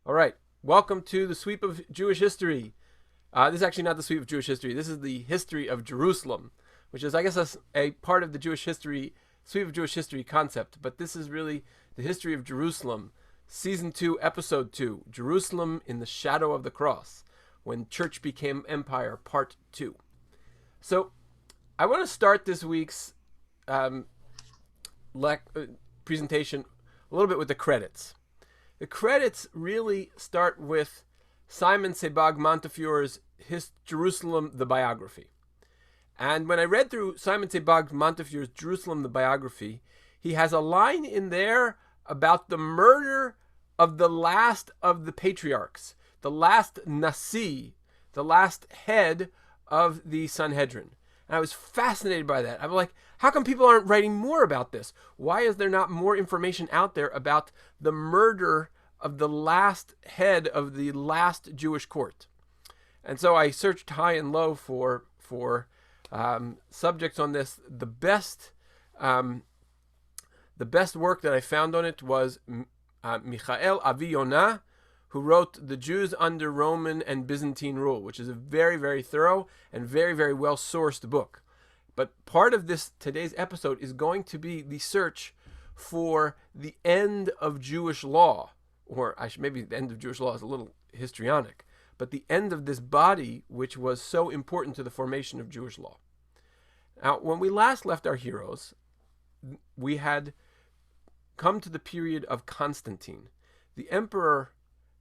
All right. Welcome to the sweep of Jewish history. This is actually not the sweep of Jewish history. This is the history of Jerusalem, which is, I guess, a part of the Jewish history, sweep of Jewish history concept. But this is really the history of Jerusalem, Season 2, Episode 2, Jerusalem in the Shadow of the Cross, when Church Became Empire, Part 2. So I want to start this week's presentation a little bit with the credits. The credits really start with Simon Sebag Montefiore's Jerusalem, the Biography. And when I read through Simon Sebag Montefiore's Jerusalem, the Biography, he has a line in there about the murder of the last of the patriarchs, the last Nasi, the last head of the Sanhedrin. And I was fascinated by that. I'm like, how come people aren't writing more about this? Why is there not more information out there about the murder of the last head of the last Jewish court? And so I searched high and low for subjects on this. The best work that I found on it was Michael Avi Yonah, who wrote The Jews Under Roman and Byzantine Rule, which is a very, very thorough and very, very well-sourced book. But part of today's episode is going to be the search for the end of Jewish law, or maybe the end of Jewish law is a little histrionic, but the end of this body which was so important to the formation of Jewish law. Now, when we last left our heroes, we had come to the period of Constantine. The Emperor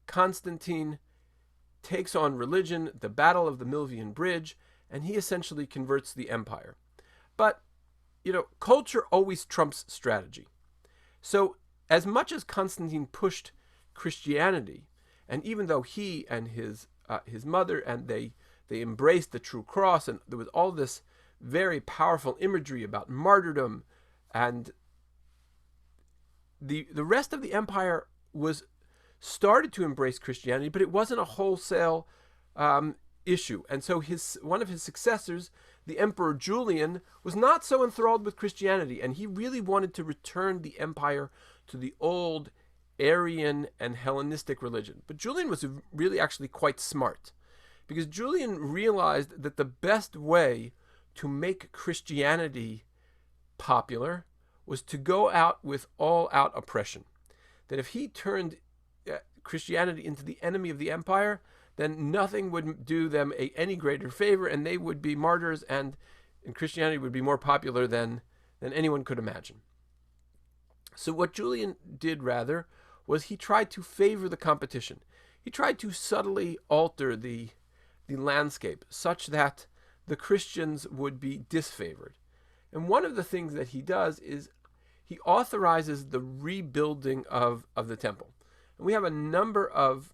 Constantine takes on religion, the Battle of the Milvian Bridge, and he essentially converts the empire. But, culture always trumps strategy. So, as much as Constantine pushed Christianity, and even though he and his mother, and they embraced the true cross, and there was all this very powerful imagery about martyrdom, and the rest of the empire started to embrace Christianity, but it wasn't a wholesale issue. And so one of his successors, the Emperor Julian, was not so enthralled with Christianity, and he really wanted to return the empire to the old Arian and Hellenistic religion. But Julian was really actually quite smart, because Julian realized that the best way to make Christianity popular was to go out with all-out oppression. That if he turned Christianity into the enemy of the empire, then nothing would do them any greater favor, and they would be martyrs, and Christianity would be more popular than anyone could imagine. So what Julian did, rather, was he tried to favor the competition. He tried to subtly alter the landscape such that the Christians would be disfavored. And one of the things that he does is he authorizes the rebuilding of the temple. And we have a number of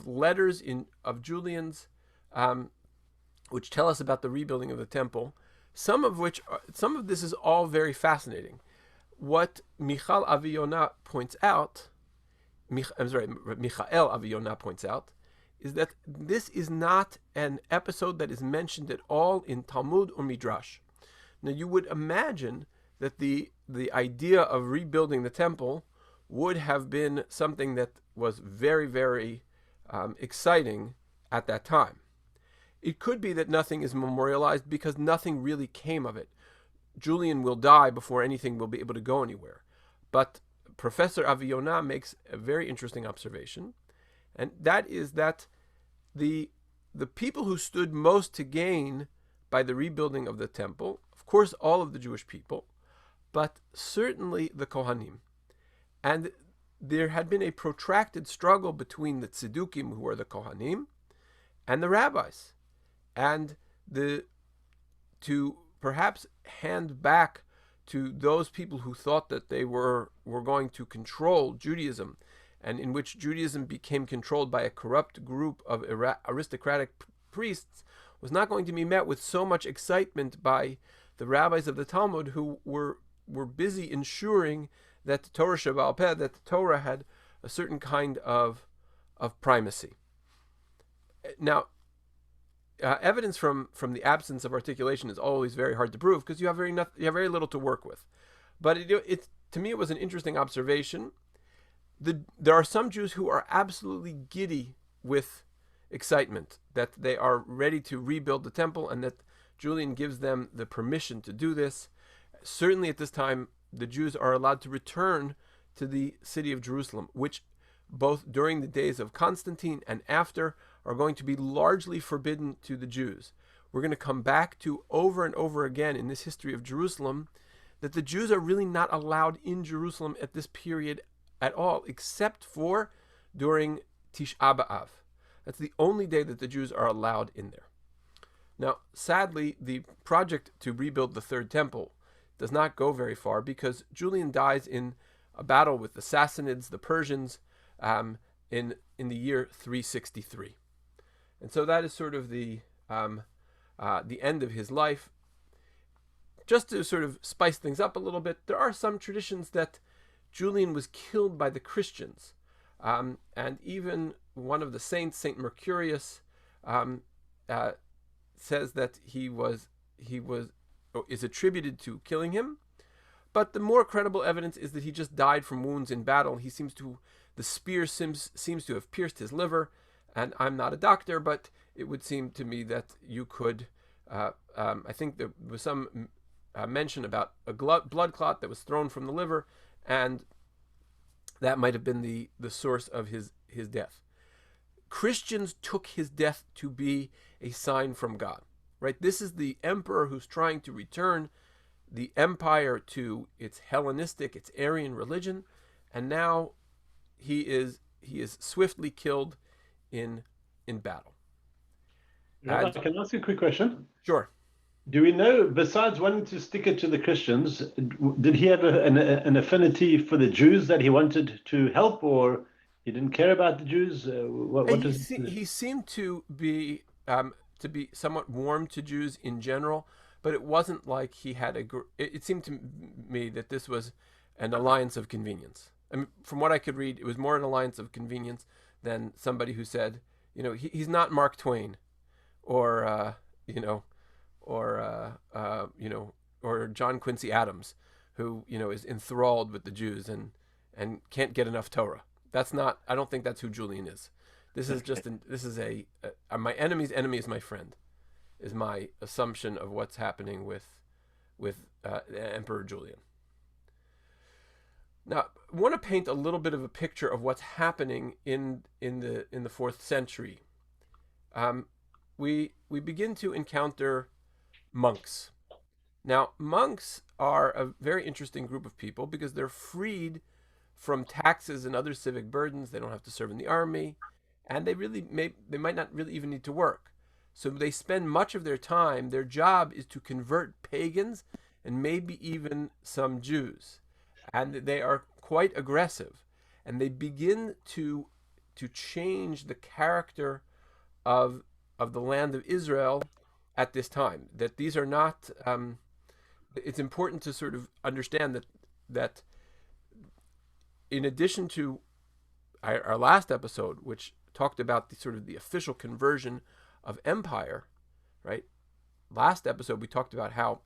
letters of Julian's which tell us about the rebuilding of the temple. Some of this is all very fascinating. What Michael Avi Yonah points out, is that this is not an episode that is mentioned at all in Talmud or Midrash. Now, you would imagine that the idea of rebuilding the temple would have been something that was very, very exciting at that time. It could be that nothing is memorialized because nothing really came of it. Julian will die before anything will be able to go anywhere. But Professor Avi Yonah makes a very interesting observation, and that is that the people who stood most to gain by the rebuilding of the temple, of course, all of the Jewish people, but certainly the Kohanim. And there had been a protracted struggle between the Tzedukim, who are the Kohanim, and the rabbis. And to perhaps hand back to those people who thought that they were going to control Judaism, and in which Judaism became controlled by a corrupt group of aristocratic priests, was not going to be met with so much excitement by the rabbis of the Talmud, who were busy ensuring that the Torah Shebaal Peh, that the Torah had a certain kind of primacy. Now, evidence from the absence of articulation is always very hard to prove because you have very little to work with. But to me, it was an interesting observation. there are some Jews who are absolutely giddy with excitement that they are ready to rebuild the temple and that Julian gives them the permission to do this. Certainly at this time, the Jews are allowed to return to the city of Jerusalem, which both during the days of Constantine and after are going to be largely forbidden to the Jews. We're going to come back to over and over again in this history of Jerusalem that the Jews are really not allowed in Jerusalem at this period at all, except for during Tisha B'Av. That's the only day that the Jews are allowed in there. Now, sadly, the project to rebuild the third temple does not go very far because Julian dies in a battle with the Sassanids, the Persians, in the year 363. And so that is sort of the end of his life. Just to sort of spice things up a little bit, there are some traditions that Julian was killed by the Christians. And even one of the saints, Saint Mercurius, says that he is attributed to killing him. But the more credible evidence is that he just died from wounds in battle. The spear seems to have pierced his liver. And I'm not a doctor, but it would seem to me that you could, I think there was some mention about a blood clot that was thrown from the liver, and that might have been the source of his death. Christians took his death to be a sign from God, right? This is the emperor who's trying to return the empire to its Hellenistic, its Aryan religion, and now he is swiftly killed in battle. Rabbi, can I ask you a quick question? Sure. Do we know, besides wanting to stick it to the Christians, did he have an affinity for the Jews that he wanted to help, or he didn't care about the Jews? He seemed to be somewhat warm to Jews in general, but it wasn't like he had it seemed to me that this was an alliance of convenience. I mean, from what I could read, it was more an alliance of convenience than somebody who said, he's not Mark Twain, or John Quincy Adams, who is enthralled with the Jews and can't get enough Torah. That's not. I don't think that's who Julian is. This is just. My enemy's enemy is my friend, is my assumption of what's happening with Emperor Julian. Now, I want to paint a little bit of a picture of what's happening in the 4th century. We begin to encounter monks. Now, monks are a very interesting group of people because they're freed from taxes and other civic burdens. They don't have to serve in the army, and they might not really even need to work. So they spend much of their time. Their job is to convert pagans and maybe even some Jews. And they are quite aggressive, and they begin to change the character of the land of Israel at this time. That these are not. It's important to sort of understand that in addition to our last episode, which talked about the official conversion of empire, right? Last episode we talked about how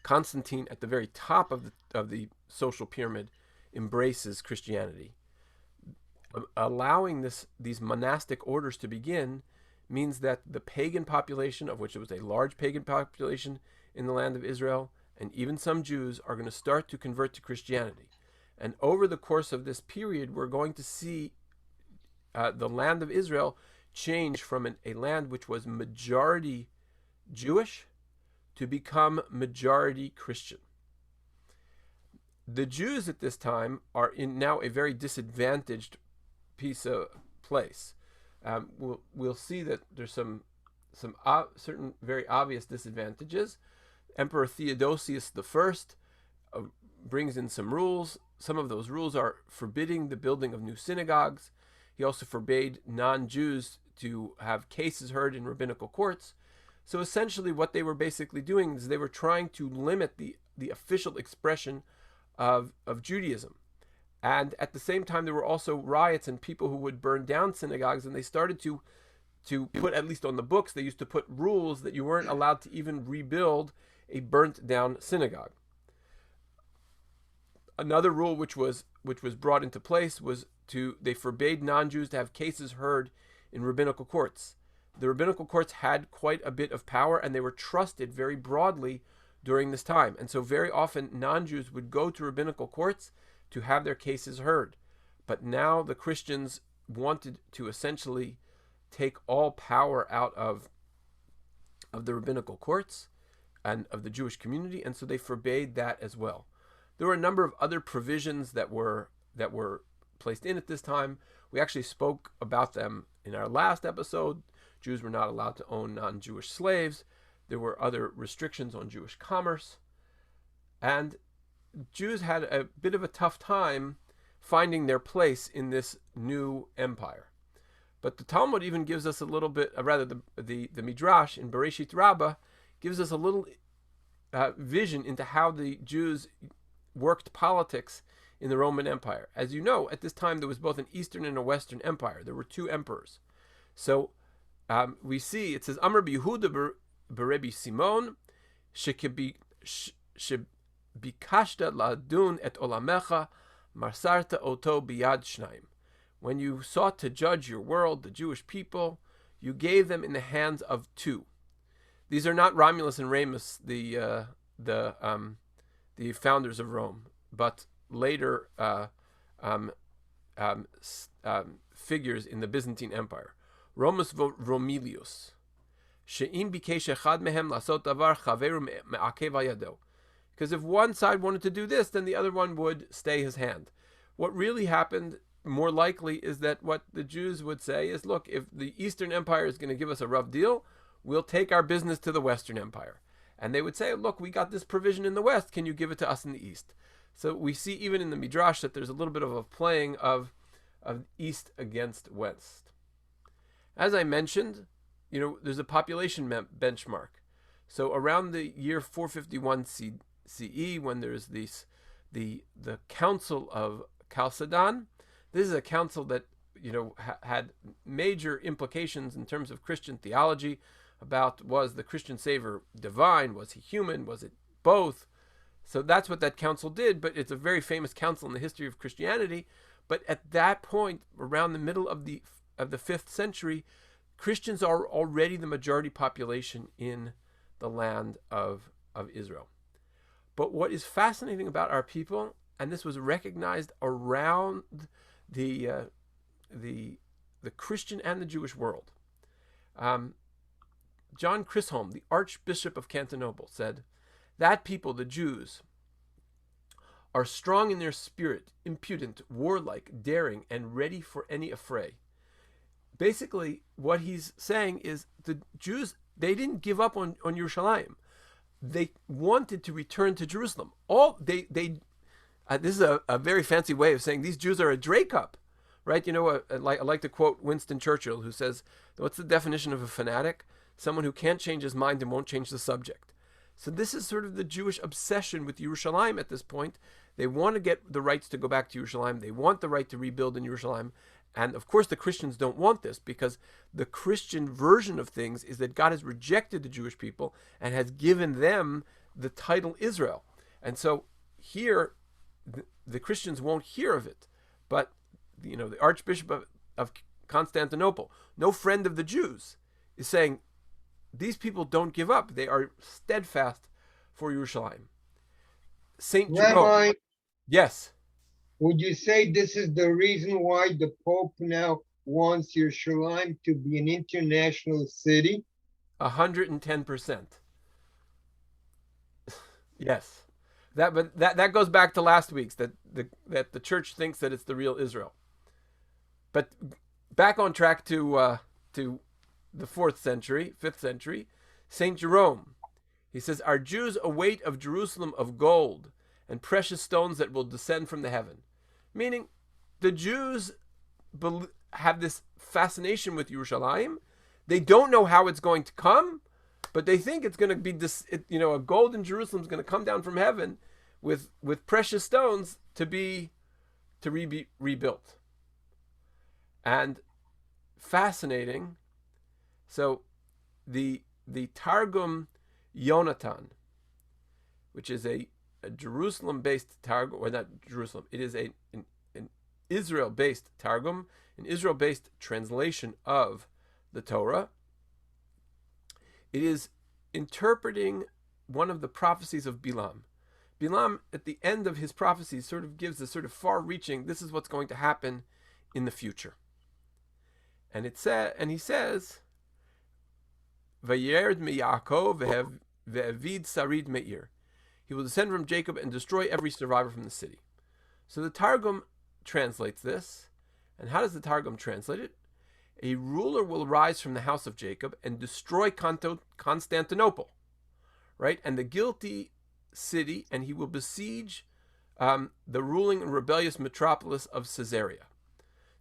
Constantine, at the very top of the social pyramid, embraces Christianity. Allowing these monastic orders to begin means that the pagan population, of which it was a large pagan population in the land of Israel, and even some Jews, are going to start to convert to Christianity. And over the course of this period, we're going to see the land of Israel change from a land which was majority Jewish to become majority Christian. The Jews at this time are in now a very disadvantaged place. We'll see that there's some certain very obvious disadvantages. Emperor Theodosius I brings in some rules. Some of those rules are forbidding the building of new synagogues. He also forbade non-Jews to have cases heard in rabbinical courts. So essentially what they were basically doing is they were trying to limit the official expression of Judaism. And at the same time, there were also riots and people who would burn down synagogues, and they started to put, at least on the books, they used to put rules that you weren't allowed to even rebuild a burnt down synagogue. Another rule which was brought into place was they forbade non-Jews to have cases heard in rabbinical courts. The rabbinical courts had quite a bit of power, and they were trusted very broadly during this time. And so very often non-Jews would go to rabbinical courts to have their cases heard. But now the Christians wanted to essentially take all power out of the rabbinical courts and of the Jewish community, and so they forbade that as well. There were a number of other provisions that were placed in at this time. We actually spoke about them in our last episode. Jews were not allowed to own non-Jewish slaves. There were other restrictions on Jewish commerce. And Jews had a bit of a tough time finding their place in this new empire. But the Talmud even gives us a little bit, the Midrash in Bereshit Rabbah gives us a little vision into how the Jews worked politics in the Roman Empire. As you know, at this time there was both an Eastern and a Western Empire. There were two emperors. So we see, it says, Amr b'Yehuda b'Rebbe Simon, shebikashta ladun et olamecha, marsarta oto biyad shnaim. When you sought to judge your world, the Jewish people, you gave them in the hands of two. These are not Romulus and Remus, the founders of Rome, but later figures in the Byzantine Empire. Romus Romilius. She'im bikesh echad mehem lasot davar chaveru me'akev al yado. Because if one side wanted to do this, then the other one would stay his hand. What really happened, more likely, is that what the Jews would say is, look, if the Eastern Empire is going to give us a rough deal, we'll take our business to the Western Empire. And they would say, look, we got this provision in the West, can you give it to us in the East? So we see even in the Midrash that there's a little bit of a playing of East against West. As I mentioned, there's a population benchmark. So around the year 451 CE, when there's the Council of Chalcedon, this is a council that had major implications in terms of Christian theology about, was the Christian Savior divine, was he human, was it both? So that's what that council did, but it's a very famous council in the history of Christianity. But at that point, around the middle of the 5th century, Christians are already the majority population in the land of Israel. But what is fascinating about our people, and this was recognized around the Christian and the Jewish world. John Chisholm, the Archbishop of Constantinople, said, that people, the Jews, are strong in their spirit, impudent, warlike, daring, and ready for any affray. Basically, what he's saying is the Jews, they didn't give up on Yerushalayim. They wanted to return to Jerusalem. This is a very fancy way of saying these Jews are a Drake-up, right? I like to quote Winston Churchill, who says, what's the definition of a fanatic? Someone who can't change his mind and won't change the subject. So this is sort of the Jewish obsession with Yerushalayim at this point. They want to get the rights to go back to Yerushalayim. They want the right to rebuild in Yerushalayim. And of course the Christians don't want this, because the Christian version of things is that God has rejected the Jewish people and has given them the title Israel. And so here, the Christians won't hear of it. But, the Archbishop of Constantinople, no friend of the Jews, is saying, these people don't give up. They are steadfast for Yerushalayim. Saint Jerome. Rabbi, yes. would you say this is the reason why the Pope now wants Yerushalayim to be an international city? 110%. Yes. That goes back to last week's, that the church thinks that it's the real Israel. But back on track to the 4th century, 5th century, Saint Jerome. He says, our Jews await of Jerusalem of gold and precious stones that will descend from the heaven. Meaning, the Jews have this fascination with Yerushalayim. They don't know how it's going to come, but they think it's going to be a golden Jerusalem is going to come down from heaven with precious stones to be rebuilt. And fascinating. So the Targum Yonatan, which is a a Jerusalem-based Targum, or not Jerusalem, it is an Israel-based Targum, an Israel-based translation of the Torah. It is interpreting one of the prophecies of Bilam. Bilam, at the end of his prophecies, sort of gives a sort of far-reaching, this is what's going to happen in the future. And he says, Vayerd me Yaakov ve'avid sarid me'ir. He will descend from Jacob and destroy every survivor from the city. So the Targum translates this. And how does the Targum translate it? A ruler will rise from the house of Jacob and destroy Constantinople, right? And the guilty city, and he will besiege the ruling and rebellious metropolis of Caesarea.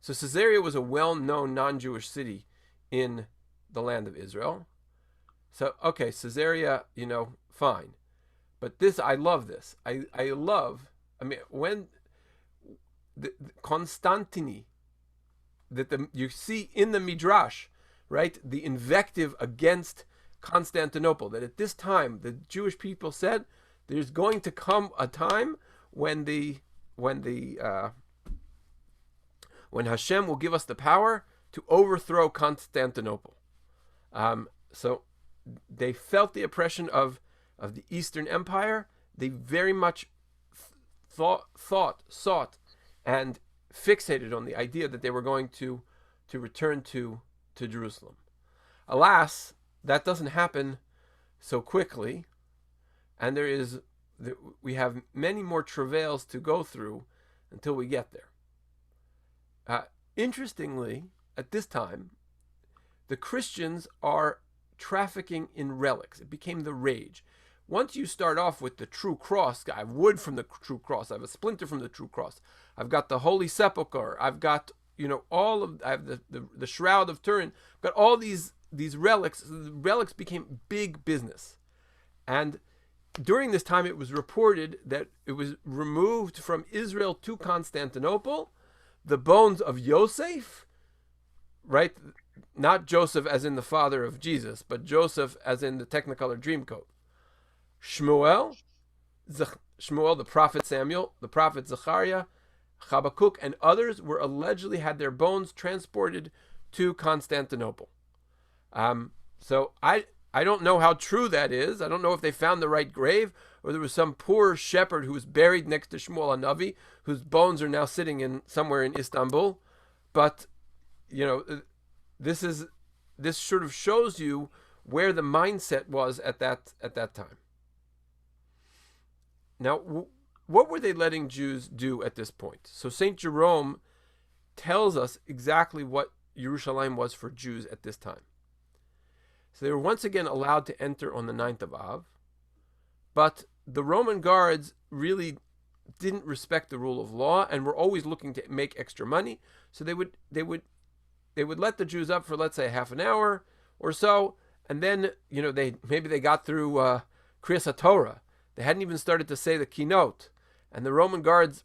So Caesarea was a well-known non-Jewish city in the land of Israel. So, okay, Caesarea, fine. But this, I love this. I mean, when the Constantini, you see in the Midrash, right, the invective against Constantinople, that at this time the Jewish people said there's going to come a time when Hashem will give us the power to overthrow Constantinople. So they felt the oppression of the Eastern Empire. They very much sought, and fixated on the idea that they were going to return to Jerusalem. Alas, that doesn't happen so quickly, and we have many more travails to go through until we get there. Interestingly, at this time, the Christians are trafficking in relics. It became the rage. Once you start off with the true cross, I have wood from the true cross, I have a splinter from the true cross, I've got the Holy Sepulchre, I've got I have the Shroud of Turin, I've got all these relics. The relics became big business. And during this time, it was reported that it was removed from Israel to Constantinople, the bones of Yosef, right? Not Joseph as in the father of Jesus, but Joseph as in the Technicolor Dreamcoat. Shmuel, the prophet Samuel, the prophet Zechariah, Habakkuk, and others were allegedly had their bones transported to Constantinople. So I don't know how true that is. I don't know if they found the right grave, or there was some poor shepherd who was buried next to Shmuel HaNavi, whose bones are now sitting somewhere in Istanbul. But this sort of shows you where the mindset was at that time. Now, what were they letting Jews do at this point? So St. Jerome tells us exactly what Yerushalayim was for Jews at this time. So they were once again allowed to enter on the 9th of Av, but the Roman guards really didn't respect the rule of law and were always looking to make extra money. So they would let the Jews up for, let's say, half an hour or so, and then they got through Kriyas HaTorah. They hadn't even started to say the keynote, and the Roman guards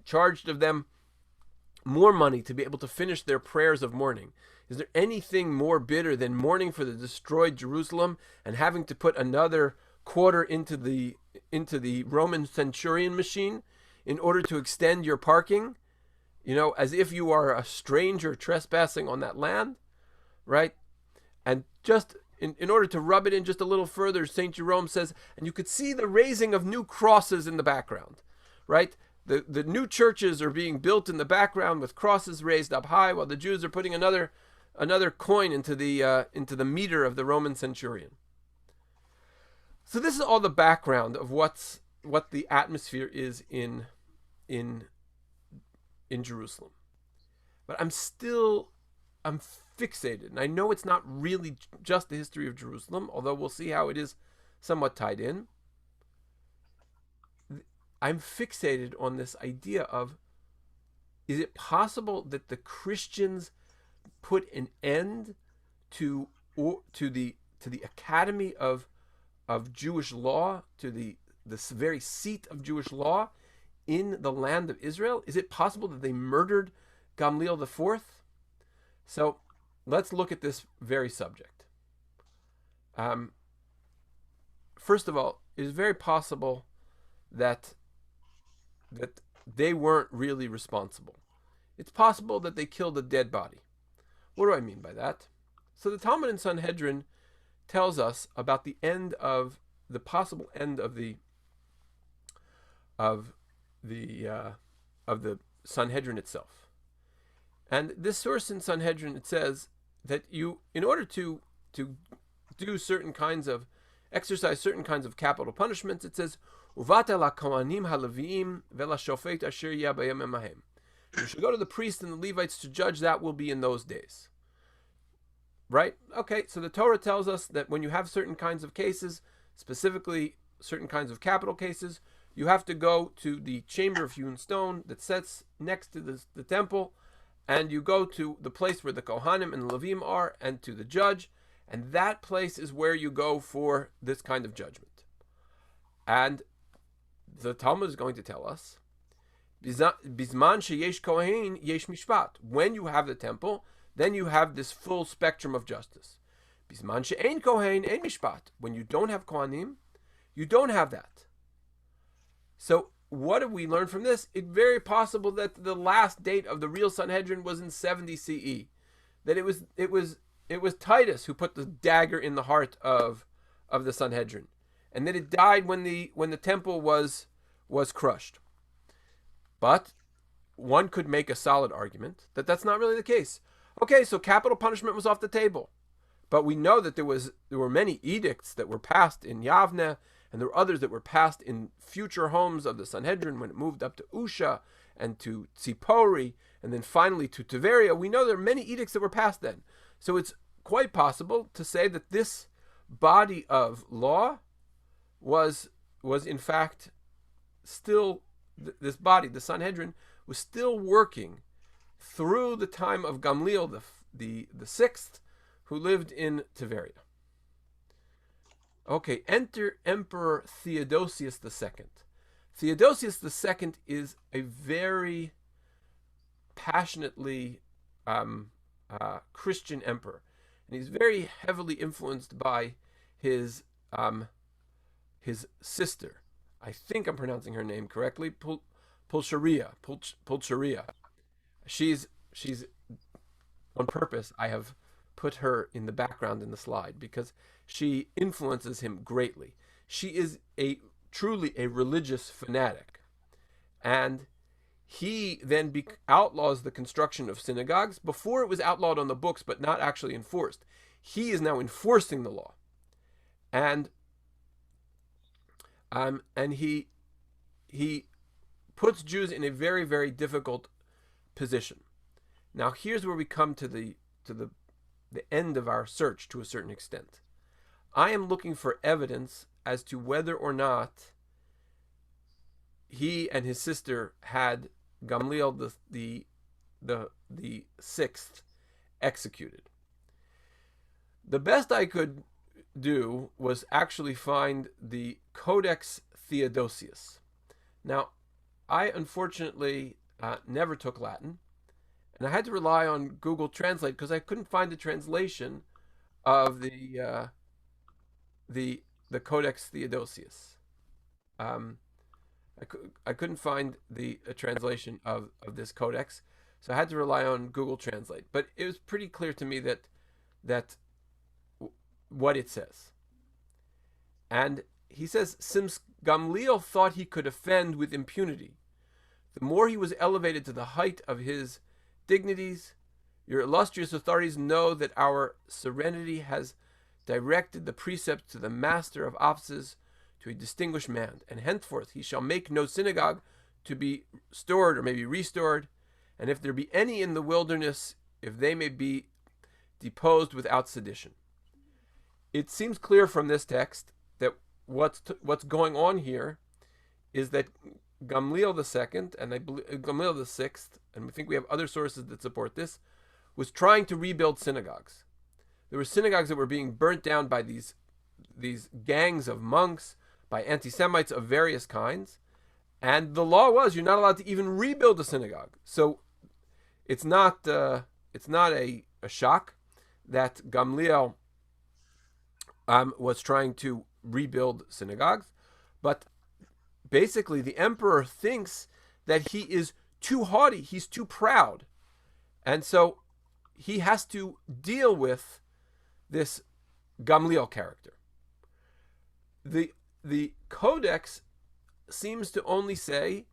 charged of them more money to be able to finish their prayers of mourning. Is there anything more bitter than mourning for the destroyed Jerusalem and having to put another quarter into the Roman centurion machine in order to extend your parking? As if you are a stranger trespassing on that land, right? And just in order to rub it in just a little further, St. Jerome says, and you could see the raising of new crosses in the background, right? The new churches are being built in the background with crosses raised up high, while the Jews are putting another coin into the meter of the Roman centurion. So this is all the background of what the atmosphere is in Jerusalem. But I'm fixated, and I know it's not really just the history of Jerusalem, although we'll see how it is somewhat tied in. I'm fixated on this idea of, is it possible that the Christians put an end to the academy of Jewish law, to the very seat of Jewish law in the land of Israel? Is it possible that they murdered Gamliel IV? So let's look at this very subject. First of all, is very possible that they weren't really responsible. It's possible that they killed a dead body. What do I mean by that? So the Talmud in Sanhedrin tells us about the possible end of the Sanhedrin itself. And this source in Sanhedrin, it says that in order to do exercise certain kinds of capital punishments, it says, "Uvata la kohanim haLevim vela shofet asher yeh bayom emahem." You should go to the priests and the Levites to judge. That will be in those days. Right? Okay, so the Torah tells us that when you have certain kinds of cases, specifically certain kinds of capital cases, you have to go to the chamber of hewn stone that sits next to the temple, and you go to the place where the Kohanim and the Levim are, and to the judge, and that place is where you go for this kind of judgment. And the Talmud is going to tell us, Bizman sheyesh kohen yesh mishpat. When you have the temple, then you have this full spectrum of justice. Bizman she'ein kohen ein mishpat. When you don't have kohanim, you don't have that. So what do we learn from this? It's very possible that the last date of the real Sanhedrin was in 70 CE. That it was Titus who put the dagger in the heart of the Sanhedrin, and that it died when the temple was crushed. But one could make a solid argument that that's not really the case. Okay, so capital punishment was off the table, but we know that there were many edicts that were passed in Yavne, and there were others that were passed in future homes of the Sanhedrin when it moved up to Usha and to Tzipori, and then finally to Tiberia. We know there are many edicts that were passed then. So it's quite possible to say that this body of law was in fact still, this body, the Sanhedrin, was still working through the time of Gamliel the sixth, who lived in Tiberia. Okay, enter Emperor Theodosius II. Theodosius II is a very passionately Christian emperor, and he's very heavily influenced by his sister. I think I'm pronouncing her name correctly, Pulcheria. She's on purpose. I have put her in the background in the slide because she influences him greatly. She is truly a religious fanatic, and he then outlaws the construction of synagogues. Before it was outlawed on the books, but not actually enforced. He is now enforcing the law, and he puts Jews in a very, very difficult position. Now here's where we come to the end of our search to a certain extent. I am looking for evidence as to whether or not he and his sister had Gamliel the sixth executed. The best I could do was actually find the Codex Theodosius. Now, I unfortunately never took Latin, and I had to rely on Google Translate because I couldn't find the translation of the Codex Theodosius. I couldn't find a translation of this codex, so I had to rely on Google Translate. But it was pretty clear to me that what it says. And he says, since Gamliel thought he could offend with impunity, the more he was elevated to the height of his dignities, your illustrious authorities know that our serenity has directed the precepts to the master of offices, to a distinguished man, and henceforth he shall make no synagogue to be stored or maybe restored, and if there be any in the wilderness, if they may be deposed without sedition. It seems clear from this text that what's going on here is that Gamliel II and Gamliel VI, and we think we have other sources that support this, was trying to rebuild synagogues. There were synagogues that were being burnt down by these gangs of monks, by anti-Semites of various kinds, and the law was you're not allowed to even rebuild a synagogue. So it's not a shock that Gamliel was trying to rebuild synagogues. But basically, the emperor thinks that he is too haughty, he's too proud. And so he has to deal with this Gamliel character. The codex seems to only say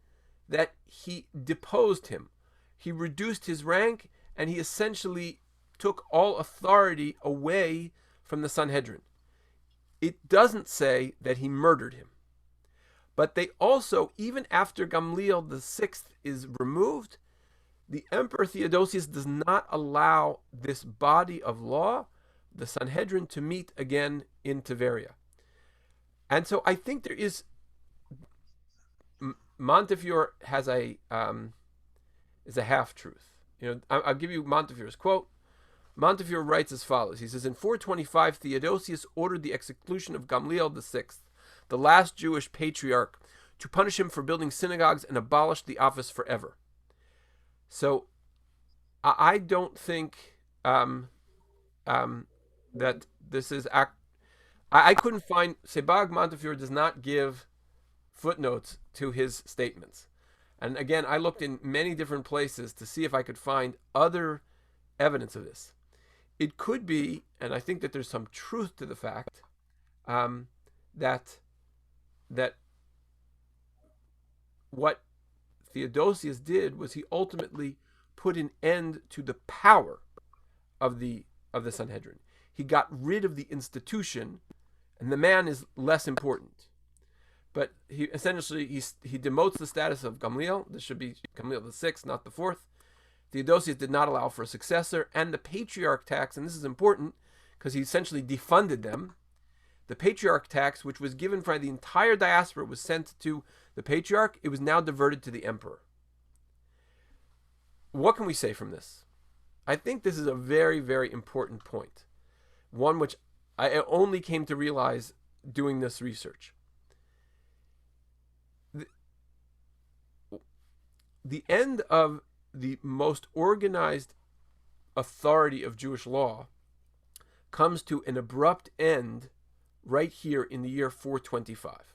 that he deposed him. He reduced his rank, and he essentially took all authority away from the Sanhedrin. It doesn't say that he murdered him. But they also, even after Gamliel VI is removed, the Emperor Theodosius does not allow this body of law, the Sanhedrin, to meet again in Tiberia. And so I think there is, Montefiore has is a half-truth. I'll give you Montefiore's quote. Montefiore writes as follows. He says, in 425, Theodosius ordered the execution of Gamliel VI, the last Jewish patriarch, to punish him for building synagogues and abolish the office forever. So I don't think that this is... I couldn't find... Sebag Montefiore does not give footnotes to his statements. And again, I looked in many different places to see if I could find other evidence of this. It could be, and I think that there's some truth to the fact, that what Theodosius did was he ultimately put an end to the power of the Sanhedrin. He got rid of the institution, and the man is less important. But he essentially he demotes the status of Gamliel. This should be Gamliel VI, not the fourth. Theodosius did not allow for a successor, and the patriarch tax, and this is important because he essentially defunded them. The patriarch tax, which was given for the entire diaspora, was sent to the patriarch. It was now diverted to the emperor. What can we say from this? I think this is a very, very important point. One which I only came to realize doing this research. The end of the most organized authority of Jewish law comes to an abrupt end right here in the year 425.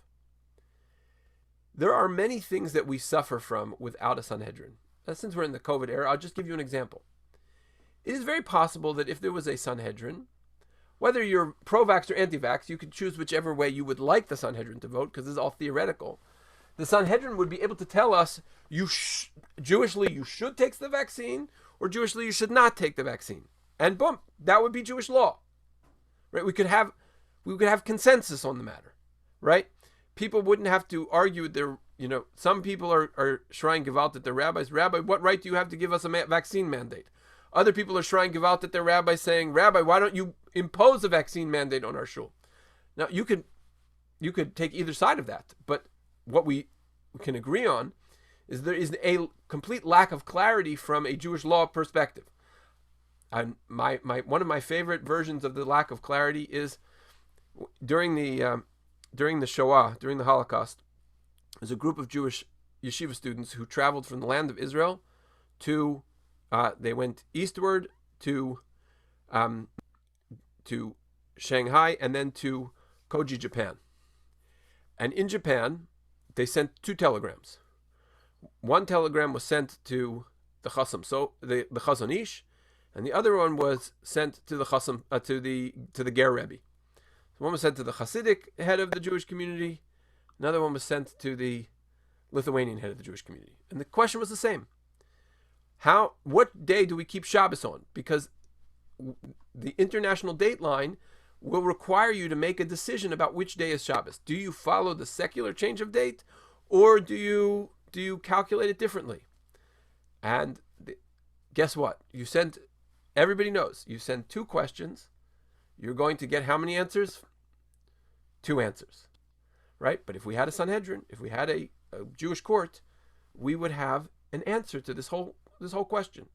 There are many things that we suffer from without a Sanhedrin. Since we're in the COVID era, I'll just give you an example. It is very possible that if there was a Sanhedrin, whether you're pro-vax or anti-vax, you could choose whichever way you would like the Sanhedrin to vote, because this is all theoretical. The Sanhedrin would be able to tell us, Jewishly, you should take the vaccine, or Jewishly, you should not take the vaccine. And boom, that would be Jewish law. Right? We could have consensus on the matter. Right? People wouldn't have to argue their, some people are shrine gewalt at their rabbis. Rabbi, what right do you have to give us a vaccine mandate? Other people are shrine gewalt at their rabbis saying, Rabbi, why don't you impose a vaccine mandate on our shul? Now, you could take either side of that, but what we can agree on is there is a complete lack of clarity from a Jewish law perspective. And one of my favorite versions of the lack of clarity is during the Shoah, during the Holocaust, there's a group of Jewish yeshiva students who traveled from the land of Israel to they went eastward to Shanghai and then to Koji, Japan. And in Japan, they sent 2 telegrams. One telegram was sent to the Chasam, so the Chazon Ish, and the other one was sent to the Chasam, to the Ger Rebbe. So one was sent to the Hasidic head of the Jewish community. Another one was sent to the Lithuanian head of the Jewish community. And the question was the same. What day do we keep Shabbos on? Because the international date line will require you to make a decision about which day is Shabbos. Do you follow the secular change of date, or do you calculate it differently? And guess what? Everybody knows, you send 2 questions, you're going to get how many answers? 2 answers, right? But if we had a Sanhedrin, if we had a Jewish court, we would have an answer to this whole question.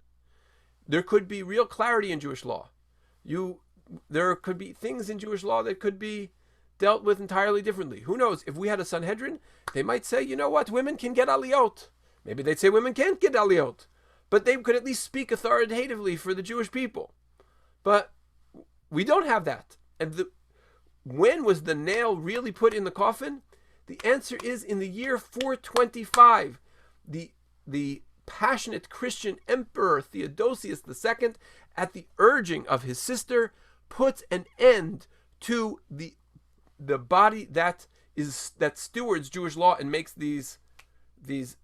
There could be real clarity in Jewish law. There could be things in Jewish law that could be dealt with entirely differently. Who knows? If we had a Sanhedrin, they might say, you know what, women can get aliyot. Maybe they'd say women can't get aliyot. But they could at least speak authoritatively for the Jewish people. But we don't have that. And when was the nail really put in the coffin? The answer is in the year 425, the passionate Christian emperor Theodosius II, at the urging of his sister, puts an end to the body that stewards Jewish law and makes these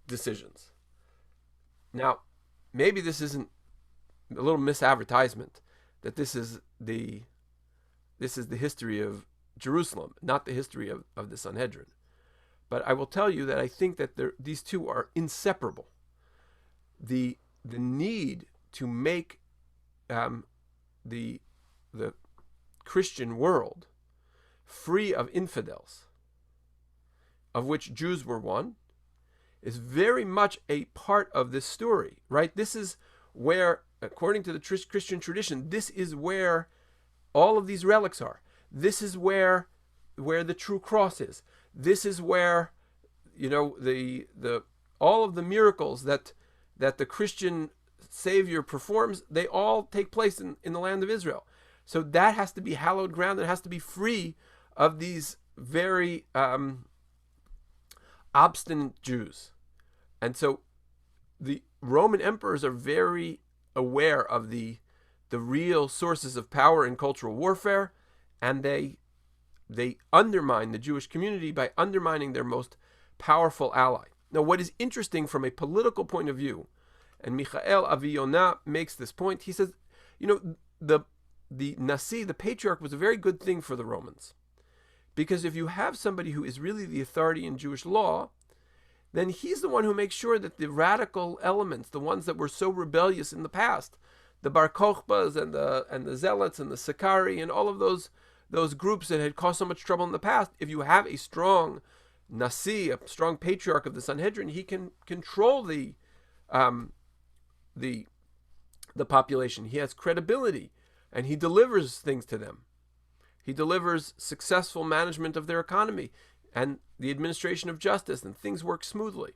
decisions. Now, maybe this isn't a little misadvertisement that this is the history of Jerusalem, not the history of the Sanhedrin. But I will tell you that I think that these two are inseparable. The need to make the Christian world free of infidels, of which Jews were one, is very much a part of this story, right? This is where, according to the Christian tradition, this is where all of these relics are. This is where the true cross is. This is where, the all of the miracles that the Christian Savior performs, they all take place in the land of Israel. So that has to be hallowed ground. It has to be free of these very obstinate Jews. And so the Roman emperors are very aware of the real sources of power in cultural warfare, and they undermine the Jewish community by undermining their most powerful ally. Now, what is interesting from a political point of view, and Michael Avi-Yonah makes this point, he says, the Nasi, the patriarch, was a very good thing for the Romans. Because if you have somebody who is really the authority in Jewish law, then he's the one who makes sure that the radical elements, the ones that were so rebellious in the past, the Bar Kokhbas and the Zealots and the Sicarii and all of those groups that had caused so much trouble in the past, if you have a strong Nasi, a strong patriarch of the Sanhedrin, he can control the population. He has credibility, and he delivers things to them. He delivers successful management of their economy and the administration of justice, and things work smoothly.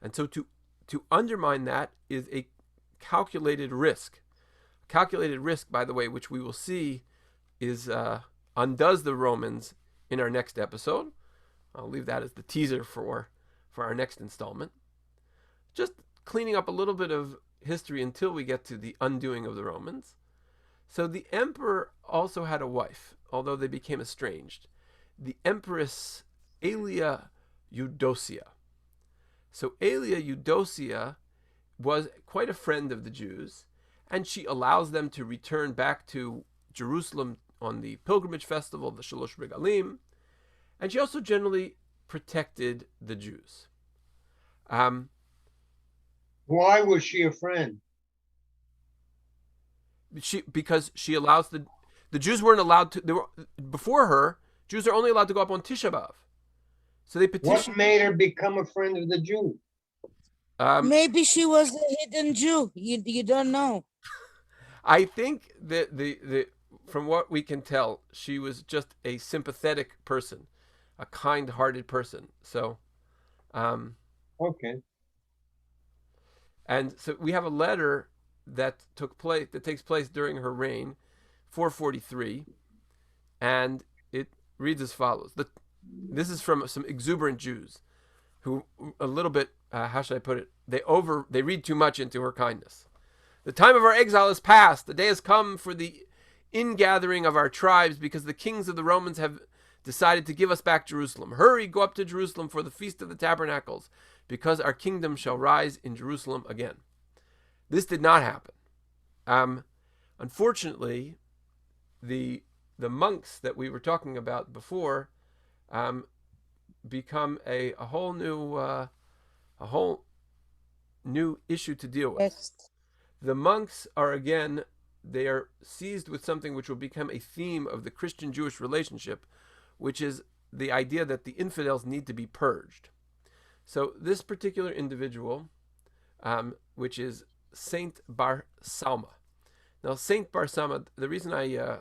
And so to undermine that is a calculated risk. Calculated risk, by the way, which we will see is undoes the Romans in our next episode. I'll leave that as the teaser for our next installment. Just cleaning up a little bit of history until we get to the undoing of the Romans. So the emperor also had a wife, although they became estranged. The empress Emilia Eudosia. So Emilia Eudosia was quite a friend of the Jews, and she allows them to return back to Jerusalem on the pilgrimage festival, the Shalosh Regalim, and she also generally protected the Jews. Why was she a friend? Because she allows the Jews weren't allowed to. Before her, Jews are only allowed to go up on Tisha B'Av. So they petitioned. What made her become a friend of the Jews? Maybe she was a hidden Jew. You don't know. I think that the from what we can tell, she was just a sympathetic person, a kind-hearted person. So, Okay. And so we have a letter that takes place during her reign, 443, and it reads as follows. This is from some exuberant Jews who a little bit, how should I put it? They read too much into her kindness. The time of our exile is past. The day has come for the ingathering of our tribes, because the kings of the Romans have decided to give us back Jerusalem. Hurry, go up to Jerusalem for the Feast of the Tabernacles, because our kingdom shall rise in Jerusalem again. This did not happen. Unfortunately, the monks that we were talking about before become a whole new issue to deal with. Yes. The monks are they are seized with something which will become a theme of the Christian-Jewish relationship, which is the idea that the infidels need to be purged. So this particular individual, which is Saint Barasama. Now, Saint Barasama, the reason I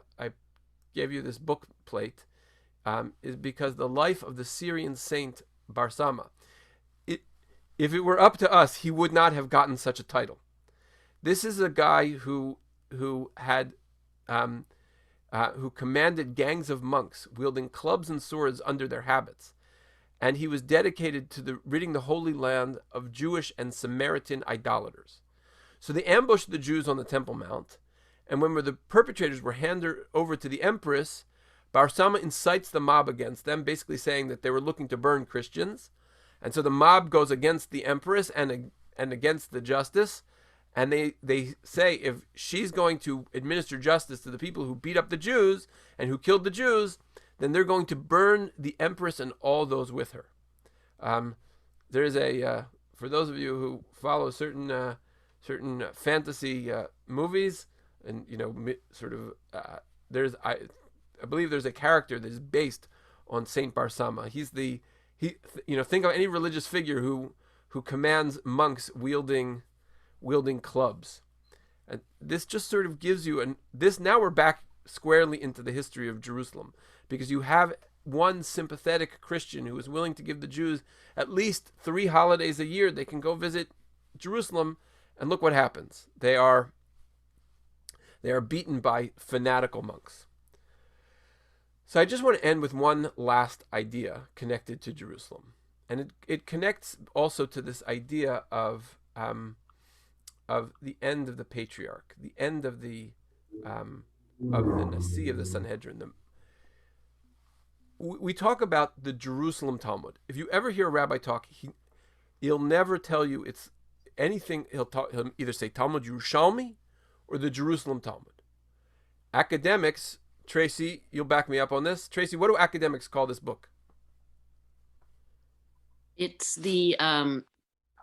gave you this book plate is because the life of the Syrian Saint Barasama, if it were up to us, he would not have gotten such a title. This is a guy who commanded gangs of monks wielding clubs and swords under their habits. and he was dedicated to ridding the Holy Land of Jewish and Samaritan idolaters. So they ambushed the Jews on the Temple Mount, and when the perpetrators were handed over to the empress, Barasama incites the mob against them, basically saying that they were looking to burn Christians. And so the mob goes against the empress and against the justice, and they say if she's going to administer justice to the people who beat up the Jews and who killed the Jews, then they're going to burn the empress and all those with her. There's for those of you who follow certain fantasy movies, and I believe there's a character that is based on Saint Barasama. Think of any religious figure who commands monks wielding clubs. And this just sort of gives you now we're back squarely into the history of Jerusalem, because you have one sympathetic Christian who is willing to give the Jews at least 3 holidays a year. They can go visit Jerusalem, and look what happens. They are beaten by fanatical monks. So I just want to end with one last idea connected to Jerusalem, and it connects also to this idea of the end of the patriarch, the end of the Nasi of the Sanhedrin. We talk about the Jerusalem Talmud. If you ever hear a rabbi talk, he'll never tell you it's anything. He'll either say Talmud Yerushalmi or the Jerusalem Talmud. Academics, Tracy, you'll back me up on this. Tracy, what do academics call this book? It's the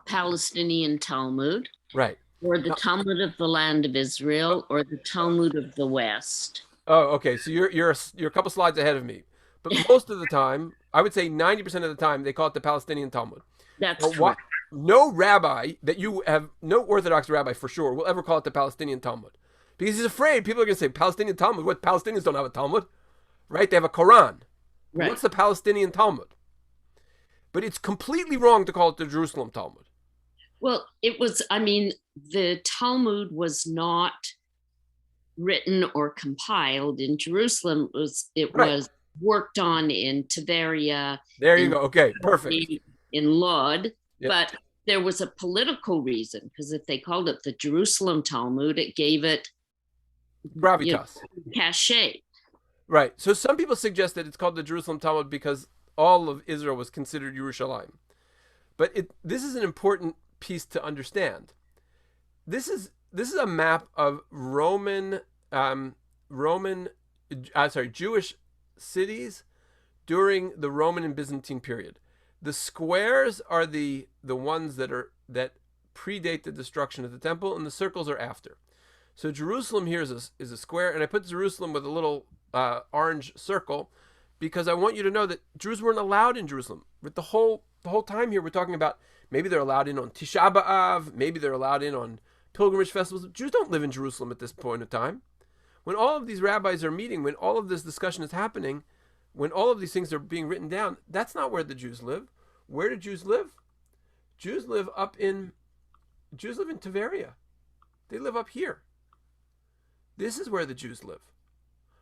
Palestinian Talmud. Right. Or the Talmud of the Land of Israel, or the Talmud of the West. Oh, okay. So you're a couple slides ahead of me. But most of the time, I would say 90% of the time, they call it the Palestinian Talmud. That's true. No rabbi that you have, no Orthodox rabbi for sure, will ever call it the Palestinian Talmud. Because he's afraid people are going to say, Palestinian Talmud? What, Palestinians don't have a Talmud? Right? They have a Quran. Right. What's the Palestinian Talmud? But it's completely wrong to call it the Jerusalem Talmud. Well, the Talmud was not written or compiled in Jerusalem. It was worked on in Tiberia. There you go. Okay, perfect. In Lod. Yep. But there was a political reason, because if they called it the Jerusalem Talmud, it gave it gravitas, cachet. Right. So some people suggest that it's called the Jerusalem Talmud because all of Israel was considered Yerushalayim. But this is an important piece to understand. This is a map of Jewish cities during the Roman and Byzantine period. The squares are the ones that predate the destruction of the temple, and the circles are after. So Jerusalem here is a square, and I put Jerusalem with a little orange circle because I want you to know that Jews weren't allowed in Jerusalem. But the whole time here we're talking about maybe they're allowed in on Tisha B'Av, maybe they're allowed in on pilgrimage festivals. Jews don't live in Jerusalem at this point of time. When all of these rabbis are meeting, when all of this discussion is happening, when all of these things are being written down, that's not where the Jews live. Where do Jews live? Jews live in Tiberia. They live up here. This is where the Jews live.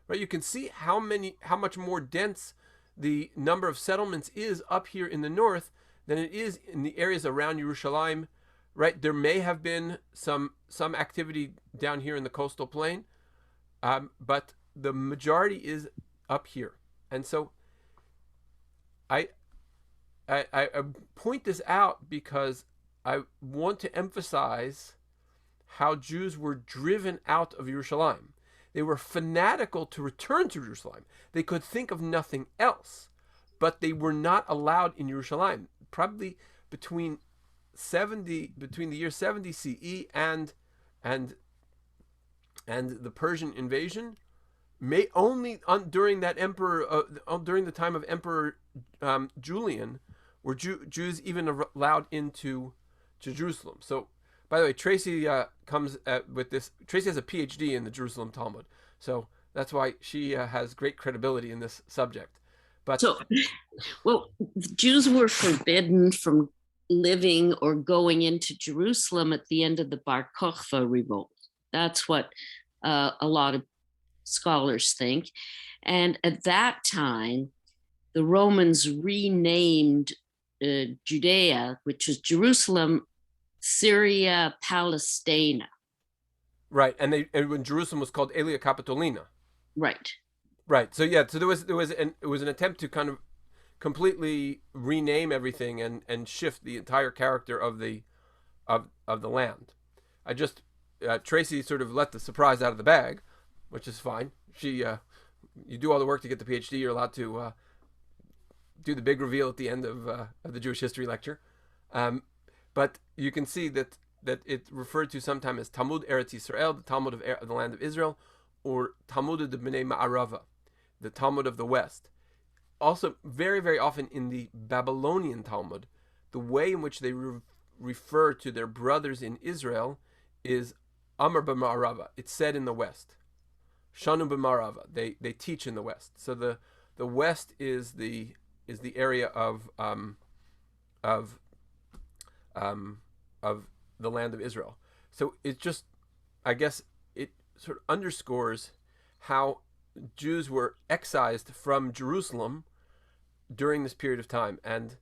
Right? You can see how much more dense the number of settlements is up here in the north than it is in the areas around Yerushalayim. Right? There may have been some activity down here in the coastal plain, but the majority is up here. And so I point this out because I want to emphasize how Jews were driven out of Yerushalayim. They were fanatical to return to Jerusalem. They could think of nothing else, but they were not allowed in Yerushalayim. Probably between the year 70 CE and the Persian invasion, during the time of Emperor Julian, were Jews even allowed into Jerusalem. So, by the way, Tracy comes with this. Tracy has a PhD in the Jerusalem Talmud, so that's why she has great credibility in this subject. But Jews were forbidden from living or going into Jerusalem at the end of the Bar Kokhba revolt. That's what a lot of scholars think. And at that time, the Romans renamed Judea, which was Jerusalem, Syria, Palestina. Right, and when Jerusalem was called Aelia Capitolina. Right. Right. So yeah, so it was an attempt to kind of completely rename everything and shift the entire character of the land. I just Tracy sort of let the surprise out of the bag, which is fine. She you do all the work to get the PhD. You're allowed to do the big reveal at the end of the Jewish history lecture. But you can see that it referred to sometimes as Talmud Eretz Yisrael, the Talmud of the land of Israel, or Talmud de Bnei Ma'arava, the Talmud of the West. Also, very, very often in the Babylonian Talmud, the way in which they refer to their brothers in Israel is Amar b'Ma'arava. It's said in the West. Shanu b'Ma'arava. They teach in the West. So the West is the area of the land of Israel. So it just, I guess, it sort of underscores how Jews were excised from Jerusalem during this period of time. And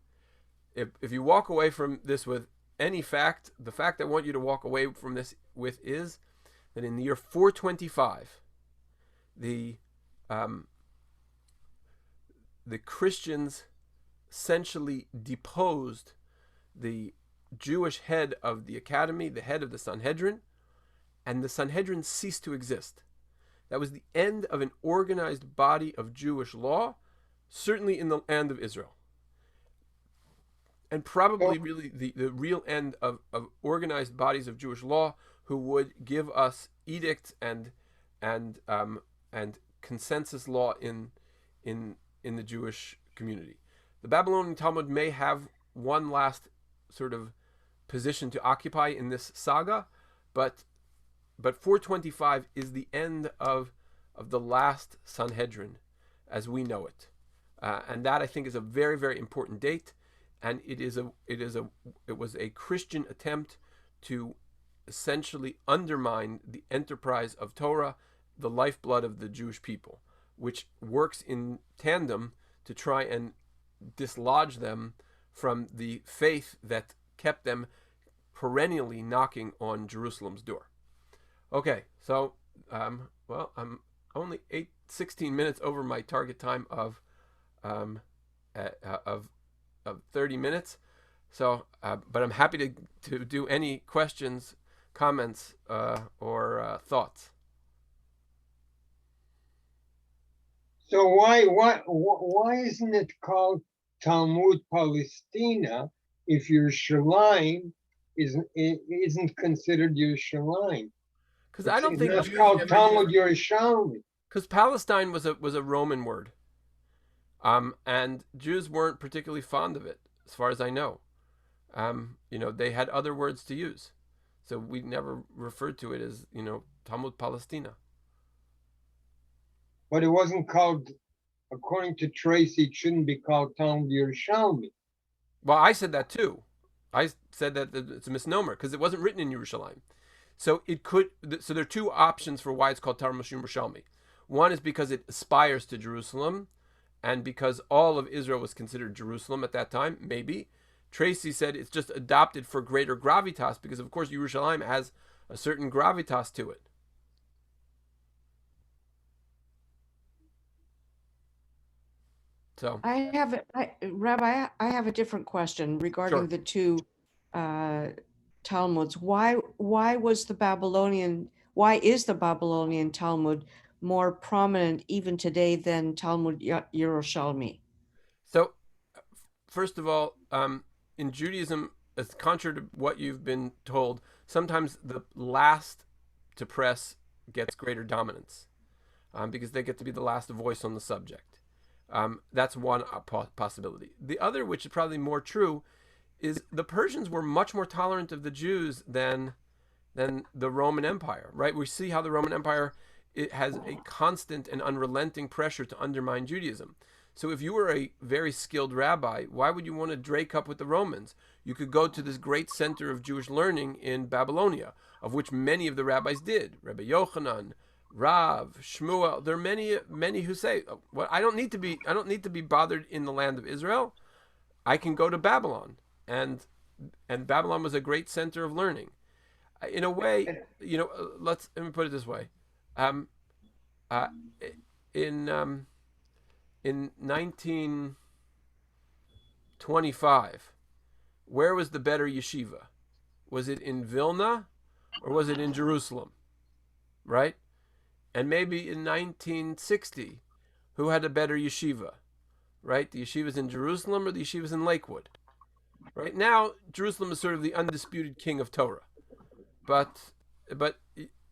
if you walk away from this with any fact, the fact I want you to walk away from this with is that in the year 425, the Christians essentially deposed the Jewish head of the academy, the head of the Sanhedrin, and the Sanhedrin ceased to exist. That was the end of an organized body of Jewish law, certainly in the land of Israel. And probably really the real end of organized bodies of Jewish law who would give us edicts and consensus law in the Jewish community. The Babylonian Talmud may have one last sort of position to occupy in this saga, but 425 is the end of the last Sanhedrin as we know it, and that I think is a very, very important date. And it was a Christian attempt to essentially undermine the enterprise of Torah, the lifeblood of the Jewish people, which works in tandem to try and dislodge them from the faith that kept them perennially knocking on Jerusalem's door. Okay, so I'm only 16 minutes over my target time of 30 minutes. So, but I'm happy to do any questions, comments, or thoughts. So why isn't it called Talmud Palestina if Yerushalayim isn't considered Yerushalayim? Because I don't think it's called Talmud Yerushalayim. Because Palestine was a Roman word. And Jews weren't particularly fond of it, as far as I know. They had other words to use. So we never referred to it as, Talmud Palestina. But it wasn't called, according to Tracy, it shouldn't be called Talmud Yerushalmi. Well, I said that too. I said that it's a misnomer because it wasn't written in Yerushalayim. So so there are two options for why it's called Talmud Yerushalmi. One is because it aspires to Jerusalem, and because all of Israel was considered Jerusalem at that time, maybe. Tracy said it's just adopted for greater gravitas, because of course Yerushalayim has a certain gravitas to it. So Rabbi, I have a different question regarding Sure. the two Talmuds. Why is the Babylonian Talmud more prominent even today than Talmud Yerushalmi? So, first of all, in Judaism, as contrary to what you've been told, sometimes the last to press gets greater dominance because they get to be the last voice on the subject. That's one possibility. The other, which is probably more true, is the Persians were much more tolerant of the Jews than the Roman Empire, right? We see how the Roman Empire, it has a constant and unrelenting pressure to undermine Judaism. So if you were a very skilled rabbi, why would you want to drake up with the Romans? You could go to this great center of Jewish learning in Babylonia, of which many of the rabbis did. Rabbi Yochanan, Rav, Shmuel. There are many who say, "Well, I don't need to be bothered in the land of Israel. I can go to Babylon." And Babylon was a great center of learning. In a way, let me put it this way. In 1925, where was the better yeshiva? Was it in Vilna or was it in Jerusalem? Right? And maybe in 1960, who had a better yeshiva? Right? The yeshiva's in Jerusalem or the yeshiva's in Lakewood? Right now, Jerusalem is sort of the undisputed king of Torah. But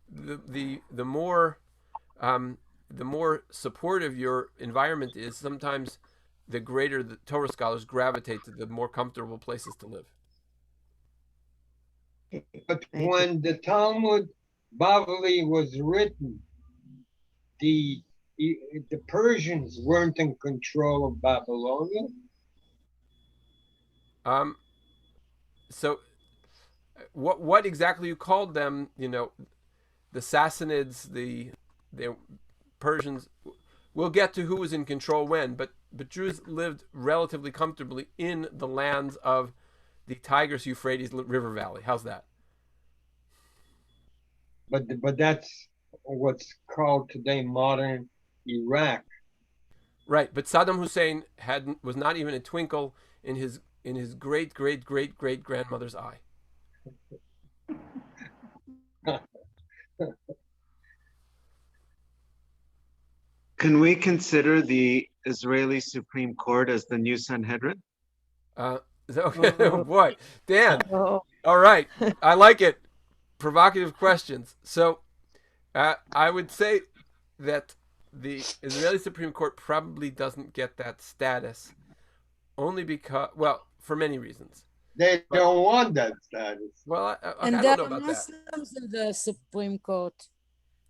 the more supportive your environment is, sometimes the greater the Torah scholars gravitate to the more comfortable places to live. But when the Talmud Bavli was written, the Persians weren't in control of Babylonia. So what exactly you called them? The Sassanids, the Persians. We'll get to who was in control when, but Jews lived relatively comfortably in the lands of the Tigris-Euphrates River Valley. How's that? But that's what's called today modern Iraq. Right, but Saddam Hussein was not even a twinkle in his great grandmother's eye. Can we consider the Israeli Supreme Court as the new Sanhedrin? Okay. Oh boy, Dan. All right, I like it. Provocative questions. So, I would say that the Israeli Supreme Court probably doesn't get that status, only because, well, for many reasons. They don't want that status. Well, and I there don't know are about that. Muslims in the Supreme Court.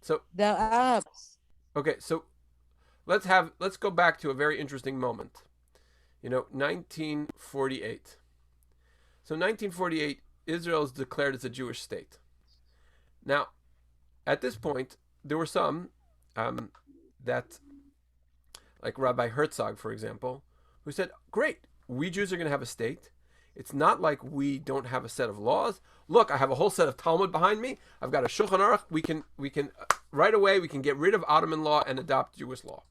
So there are Arabs. Okay, so let's go back to a very interesting moment. 1948. So 1948, Israel is declared as a Jewish state. Now, at this point, there were some that, like Rabbi Herzog, for example, who said, great, we Jews are going to have a state. It's not like we don't have a set of laws. Look, I have a whole set of Talmud behind me. I've got a Shulchan Aruch. We can right away, we can get rid of Ottoman law and adopt Jewish law.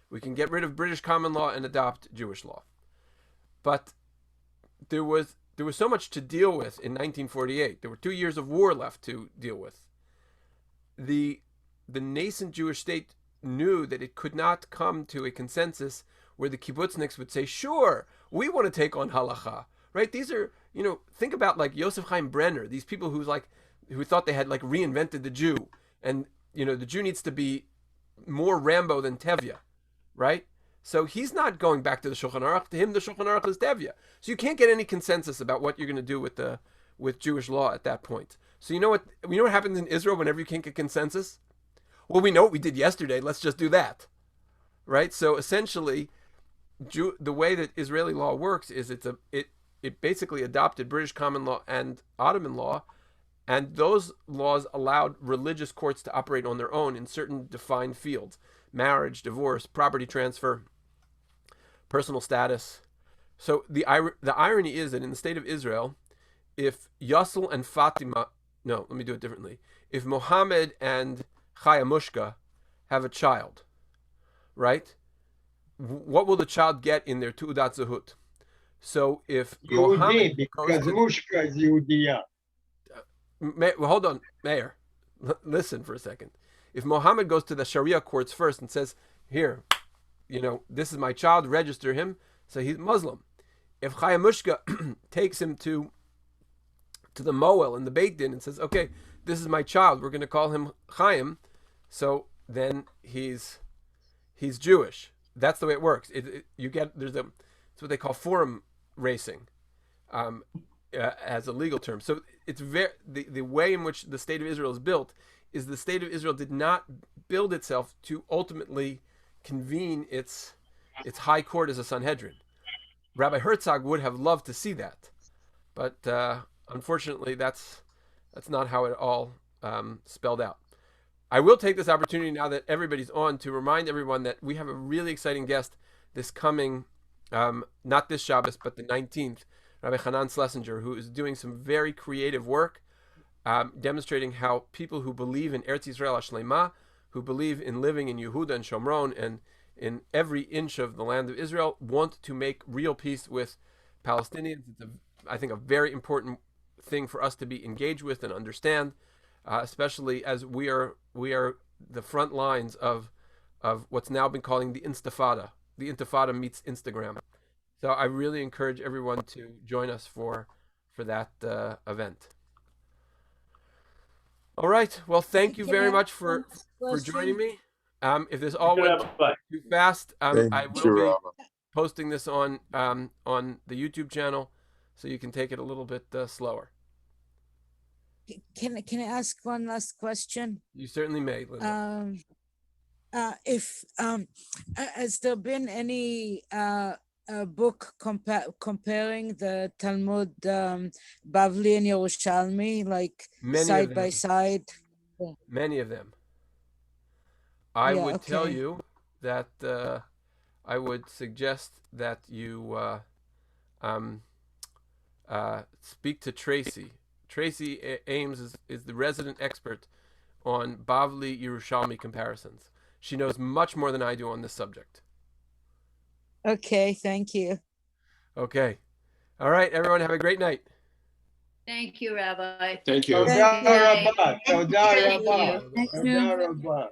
We can get rid of British common law and adopt Jewish law. But there was so much to deal with in 1948. There were 2 years of war left to deal with. The nascent Jewish state knew that it could not come to a consensus where the kibbutzniks would say, sure, we want to take on halacha, right? These are, think about like Yosef Chaim Brenner, these people who thought they had like reinvented the Jew. And, the Jew needs to be more Rambo than Tevye, right? So he's not going back to the Shulchan Aruch. To him, the Shulchan Aruch is Tevye. So you can't get any consensus about what you're going to do with Jewish law at that point. So you know what happens in Israel whenever you can't get consensus? Well, we know what we did yesterday. Let's just do that, right? So essentially, the way that Israeli law works is it basically adopted British common law and Ottoman law, and those laws allowed religious courts to operate on their own in certain defined fields: marriage, divorce, property transfer, personal status. So the irony is that in the state of Israel, if Yassel and Fatima, no, let me do it differently. If Mohammed and Chaya Mushka have a child, right? What will the child get in their Tu'udat Zehut? So if Mohammed because Mushka is Yehudiya. Hold on, Mayor. Listen for a second. If Mohammed goes to the Sharia courts first and says, here, this is my child, register him, so he's Muslim. If Chaya Mushka takes him to the Moel and the Beit Din and says, okay, this is my child, we're going to call him Chaim, so then he's Jewish. That's the way it works. It's what they call forum racing as a legal term. So it's the way in which the state of Israel is built is the state of Israel did not build itself to ultimately convene its high court as a Sanhedrin. Rabbi Herzog would have loved to see that, but unfortunately, that's not how it all spelled out. I will take this opportunity now that everybody's on to remind everyone that we have a really exciting guest this coming, not this Shabbos, but the 19th, Rabbi Hanan Schlesinger, who is doing some very creative work, demonstrating how people who believe in Eretz Yisrael Hashlema, who believe in living in Yehuda and Shomron and in every inch of the land of Israel, want to make real peace with Palestinians. It's, I think, a very important thing for us to be engaged with and understand, especially as we are the front lines of what's now been calling the Intifada. The Intifada meets Instagram. So I really encourage everyone to join us for that event. All right. Well, thank you very much for joining me. If this all went too fast, I will be posting this on the YouTube channel, so you can take it a little bit slower. Can I ask one last question? You certainly may, Linda. Has there been any book comparing the Talmud Bavli and Yerushalmi, like side by side? Many of them. I would tell you that I would suggest that you speak to Tracy. Tracy Ames is the resident expert on Bavli Yerushalmi comparisons. She knows much more than I do on this subject. Okay, thank you. Okay. All right, everyone, have a great night. Thank you, Rabbi. Thank you. Toda Rabba.